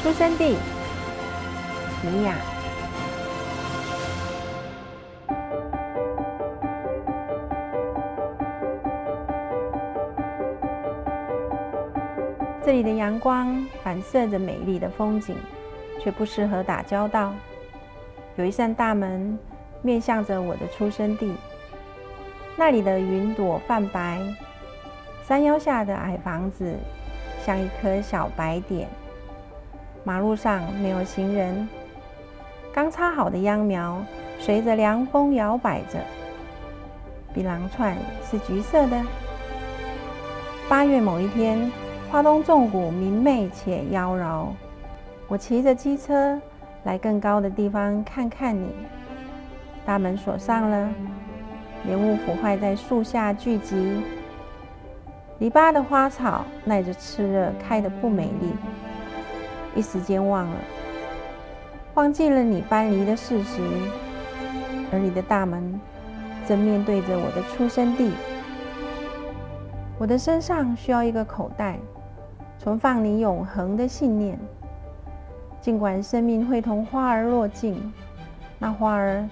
出生地米雅。这里的阳光反射着美丽的风景，却不适合打交道。有一扇大门面向着我的出生地，那里的云朵泛白，山腰下的矮房子像一颗小白点，马路上没有行人，刚插好的秧苗随着凉风摇摆着，槟榔串是橘色的。8月某一天，花东纵谷明媚且妖娆，我骑着机车来更高的地方看看你。大门锁上了，莲雾腐坏在树下聚集，篱笆的花草耐着炽热开得不美丽，一时间忘记了你搬离的事实，而你的大门正面对着我的出生地。我的身上需要一个口袋，存放你永恒的信念。尽管生命会同花儿落尽，那花儿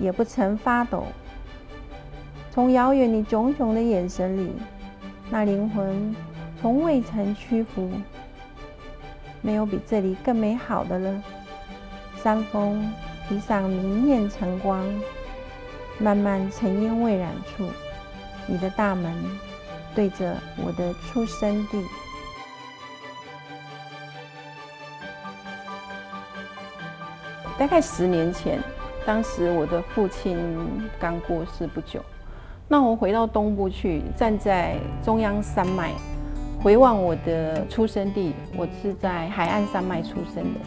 也不曾发抖。从遥远你炯炯的眼神里，那灵魂从未曾屈服。没有比这里更美好的了。山峰披上明艳晨光，漫漫尘烟未染处，你的大门对着我的出生地。大概10年前，当时我的父亲刚过世不久，那我回到东部去，站在中央山脉，回望我的出生地，我是在海岸山脉出生的。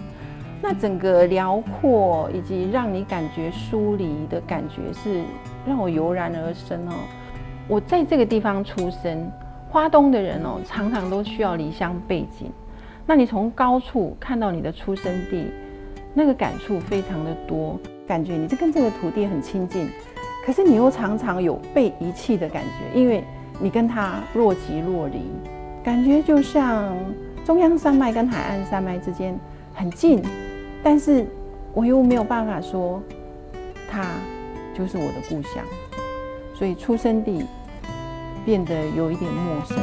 那整个辽阔以及让你感觉疏离的感觉，是让我油然而生哦。我在这个地方出生，花东的人哦，常常都需要离乡背井。那你从高处看到你的出生地，那个感触非常的多，感觉你跟这个土地很亲近，可是你又常常有被遗弃的感觉，因为你跟它若即若离，感觉就像中央山脉跟海岸山脉之间很近，但是我又没有办法说它就是我的故乡，所以出生地变得有一点陌生。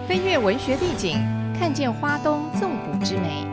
飞越文学地景，看见花东纵谷之美。